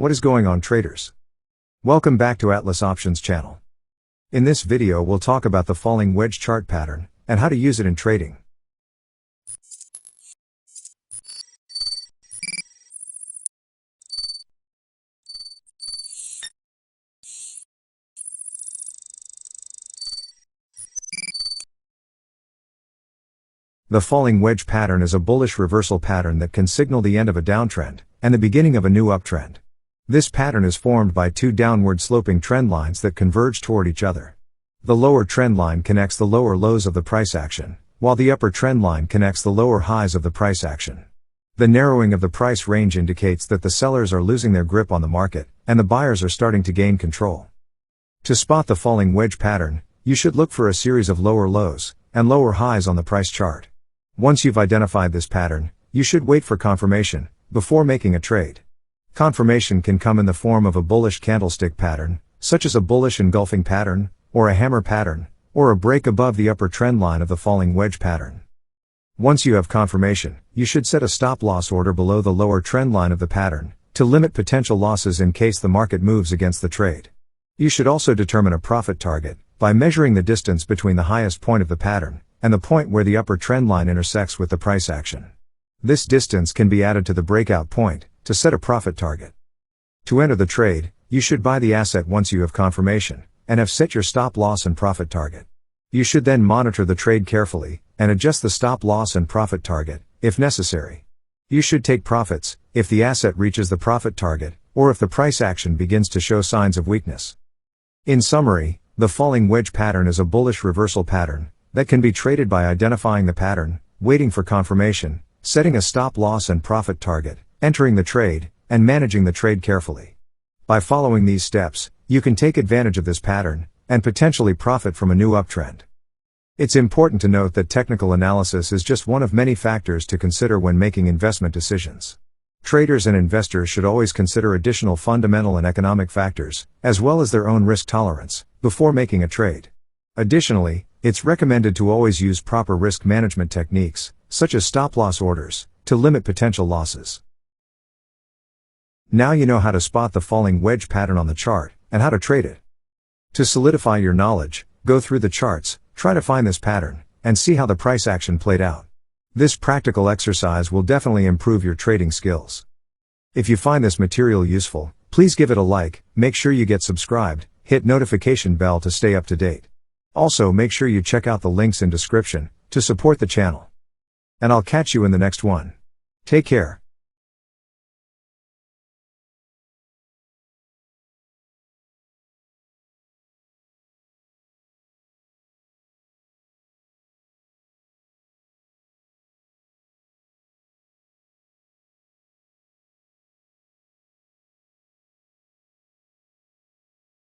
What is going on, traders? Welcome back to Atlas Options channel. In this video we'll talk about the falling wedge chart pattern and how to use it in trading. The falling wedge pattern is a bullish reversal pattern that can signal the end of a downtrend and the beginning of a new uptrend. This pattern is formed by two downward sloping trend lines that converge toward each other. The lower trend line connects the lower lows of the price action, while the upper trend line connects the lower highs of the price action. The narrowing of the price range indicates that the sellers are losing their grip on the market, and the buyers are starting to gain control. To spot the falling wedge pattern, you should look for a series of lower lows and lower highs on the price chart. Once you've identified this pattern, you should wait for confirmation before making a trade. Confirmation can come in the form of a bullish candlestick pattern, such as a bullish engulfing pattern, or a hammer pattern, or a break above the upper trend line of the falling wedge pattern. Once you have confirmation, you should set a stop loss order below the lower trend line of the pattern, to limit potential losses in case the market moves against the trade. You should also determine a profit target by measuring the distance between the highest point of the pattern and the point where the upper trend line intersects with the price action. This distance can be added to the breakout point to set a profit target. To enter the trade, you should buy the asset once you have confirmation and have set your stop loss and profit target. You should then monitor the trade carefully and adjust the stop loss and profit target if necessary. You should take profits if the asset reaches the profit target or if the price action begins to show signs of weakness. In summary, the falling wedge pattern is a bullish reversal pattern that can be traded by identifying the pattern, waiting for confirmation, setting a stop loss and profit target, entering the trade, and managing the trade carefully. By following these steps, you can take advantage of this pattern and potentially profit from a new uptrend. It's important to note that technical analysis is just one of many factors to consider when making investment decisions. Traders and investors should always consider additional fundamental and economic factors, as well as their own risk tolerance, before making a trade. Additionally, it's recommended to always use proper risk management techniques, such as stop-loss orders, to limit potential losses. Now you know how to spot the falling wedge pattern on the chart, and how to trade it. To solidify your knowledge, go through the charts, try to find this pattern, and see how the price action played out. This practical exercise will definitely improve your trading skills. If you find this material useful, please give it a like, make sure you get subscribed, hit notification bell to stay up to date. Also make sure you check out the links in description to support the channel. And I'll catch you in the next one. Take care.